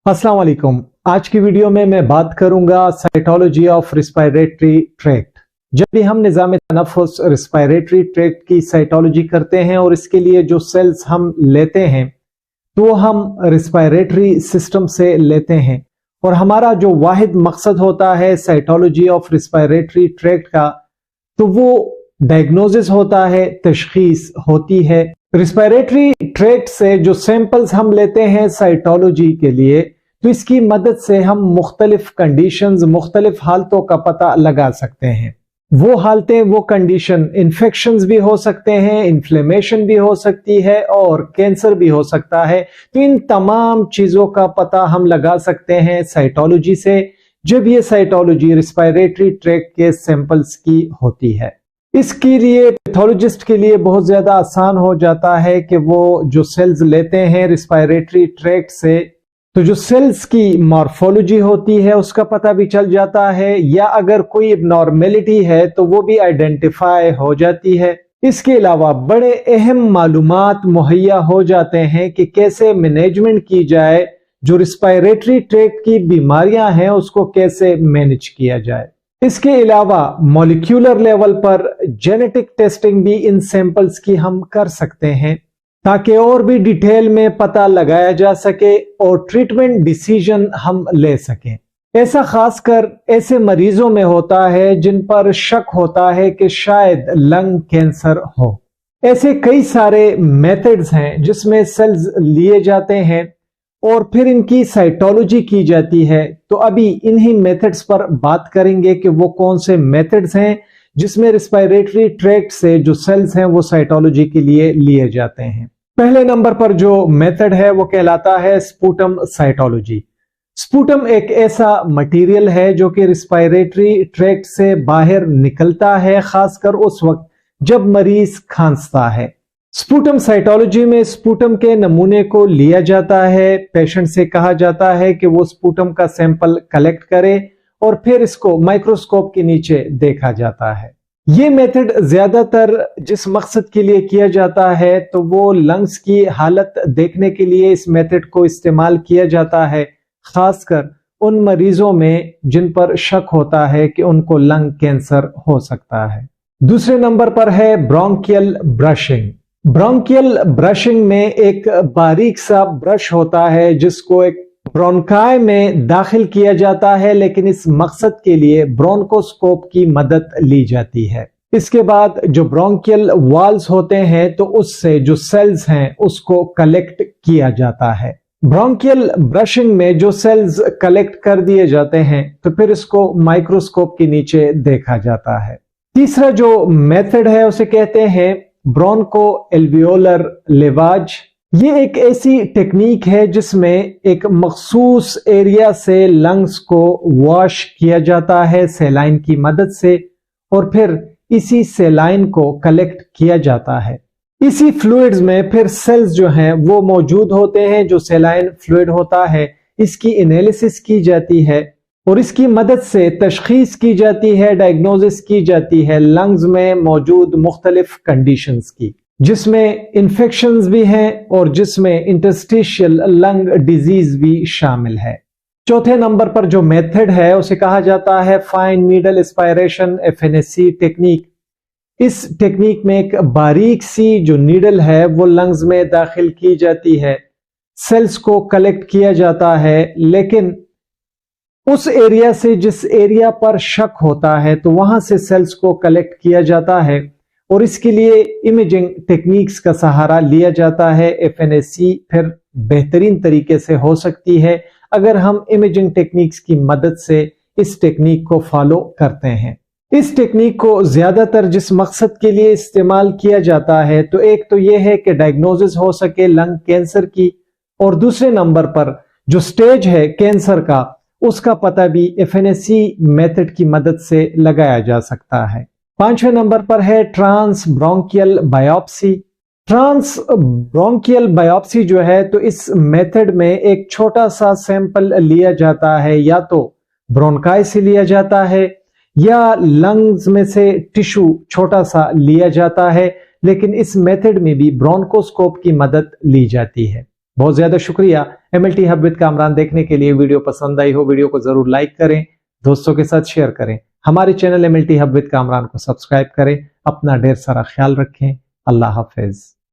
अस्सलाम वालेकुम। आज की वीडियो में मैं बात करूंगा साइटोलॉजी ऑफ रिस्पायरेटरी ट्रैक्ट। जब भी हम निज़ाम तनफ़ुस रिस्पायरेटरी ट्रैक्ट की साइटोलॉजी करते हैं और इसके लिए जो सेल्स हम लेते हैं तो हम रिस्पायरेटरी सिस्टम से लेते हैं, और हमारा जो वाहिद मकसद होता है साइटोलॉजी ऑफ रिस्पायरेटरी ट्रैक्ट का, तो वो डायग्नोसिस होता है, तशखीस होती है। रिस्पायरेटरी ट्रैक्ट से जो सैंपल्स हम लेते हैं साइटोलॉजी के लिए, तो इसकी मदद से हम मुख्तलिफ कंडीशंस, मुख्तलिफ हालतों का पता लगा सकते हैं। वो हालतें, वो कंडीशन, इन्फेक्शंस भी हो सकते हैं, इन्फ्लेमेशन भी हो सकती है और कैंसर भी हो सकता है। तो इन तमाम चीजों का पता हम लगा सकते हैं साइटोलॉजी से, जब ये साइटोलॉजी रिस्पायरेटरी ट्रैक्ट के सैंपल्स की होती है। इसके लिए पैथोलॉजिस्ट के लिए बहुत ज्यादा आसान हो जाता है कि वो जो सेल्स लेते हैं रिस्पायरेटरी ट्रैक्ट से, तो जो सेल्स की मॉर्फोलॉजी होती है उसका पता भी चल जाता है, या अगर कोई एबनॉर्मेलिटी है तो वो भी आइडेंटिफाई हो जाती है। इसके अलावा बड़े अहम मालूमात मुहैया हो जाते हैं कि कैसे मैनेजमेंट की जाए, जो रिस्पायरेटरी ट्रैक्ट की बीमारियां हैं उसको कैसे मैनेज किया जाए। इसके अलावा मॉलिक्यूलर लेवल पर जेनेटिक टेस्टिंग भी इन सैंपल्स की हम कर सकते हैं, ताकि और भी डिटेल में पता लगाया जा सके और ट्रीटमेंट डिसीजन हम ले सकें। ऐसा खासकर ऐसे मरीजों में होता है जिन पर शक होता है कि शायद लंग कैंसर हो। ऐसे कई सारे मेथड्स हैं जिसमें सेल्स लिए जाते हैं और फिर इनकी साइटोलॉजी की जाती है। तो अभी इन्हीं मेथड्स पर बात करेंगे कि वो कौन से मेथड्स हैं जिसमें रिस्पायरेटरी ट्रैक्ट से जो सेल्स हैं वो साइटोलॉजी के लिए लिए जाते हैं। पहले नंबर पर जो मेथड है वो कहलाता है स्पूटम साइटोलॉजी। स्पूटम एक ऐसा मटेरियल है जो कि रिस्पायरेटरी ट्रैक्ट से बाहर निकलता है, खासकर उस वक्त जब मरीज खांसता है। स्पूटम साइटोलॉजी में स्पूटम के नमूने को लिया जाता है, पेशेंट से कहा जाता है कि वो स्पूटम का सैंपल कलेक्ट करे और फिर इसको माइक्रोस्कोप के नीचे देखा जाता है। ये मेथड ज्यादातर जिस मकसद के लिए किया जाता है तो वो लंग्स की हालत देखने के लिए इस मेथड को इस्तेमाल किया जाता है, खासकर उन मरीजों में जिन पर शक होता है कि उनको लंग कैंसर हो सकता है। दूसरे नंबर पर है ब्रोंकियल ब्रशिंग। ब्रोंकियल ब्रशिंग में एक बारीक सा ब्रश होता है जिसको एक ब्रोंकाई में दाखिल किया जाता है, लेकिन इस मकसद के लिए ब्रोंकोस्कोप की मदद ली जाती है। इसके बाद जो ब्रोंकियल वॉल्स होते हैं तो उससे जो सेल्स हैं उसको कलेक्ट किया जाता है। ब्रोंकियल ब्रशिंग में जो सेल्स कलेक्ट कर दिए जाते हैं तो फिर इसको माइक्रोस्कोप के नीचे देखा जाता है। तीसरा जो मेथड है उसे कहते हैं ब्रोंको एल्वियोलर लेवाज। ये एक ऐसी टेक्निक है जिसमें एक मखसूस एरिया से लंग्स को वॉश किया जाता है सैलाइन की मदद से, और फिर इसी सैलाइन को कलेक्ट किया जाता है। इसी फ्लूइड्स में फिर सेल्स जो हैं वो मौजूद होते हैं, जो सैलाइन फ्लूइड होता है इसकी एनालिसिस की जाती है और इसकी मदद से तशखीस की जाती है, डायग्नोसिस की जाती है लंग्स में मौजूद मुख्तलिफ कंडीशंस की, जिसमें इन्फेक्शंस भी हैं और जिसमें इंटरस्टिशियल लंग डिजीज भी शामिल है। चौथे नंबर पर जो मेथड है उसे कहा जाता है fine needle aspiration FNAC technique. इस टेक्निक में एक बारीक सी जो नीडल है वो लंग्स में दाखिल की जाती है, सेल्स को कलेक्ट किया जाता है, लेकिन उस एरिया से जिस एरिया पर शक होता है तो वहां से सेल्स को कलेक्ट किया जाता है और इसके लिए इमेजिंग टेक्निक्स का सहारा लिया जाता है। FNAC फिर बेहतरीन तरीके से हो सकती है अगर हम इमेजिंग टेक्निक्स की मदद से इस टेक्निक को फॉलो करते हैं। इस टेक्निक को ज्यादातर जिस मकसद के लिए इस्तेमाल किया जाता है तो एक तो यह है कि डायग्नोसिस हो सके लंग कैंसर की, और दूसरे नंबर पर जो स्टेज है कैंसर का उसका पता भी FNAC मेथड की मदद से लगाया जा सकता है। पांचवें नंबर पर है transbronchial biopsy. Transbronchial biopsy जो है तो इस मेथड में एक छोटा सा सैंपल लिया जाता है, या तो ब्रोंकाई से लिया जाता है या लंग्स में से टिश्यू छोटा सा लिया जाता है, लेकिन इस मेथड में भी ब्रोंकोस्कोप की मदद ली जाती है। बहुत ज्यादा शुक्रिया। MLT हब विद कामरान देखने के लिए वीडियो पसंद आई हो, वीडियो को जरूर लाइक करें, दोस्तों के साथ शेयर करें। हमारे channel MLT hub with Kamran को सब्सक्राइब करें। अपना ढेर सारा ख्याल रखें। अल्लाह हाफिज।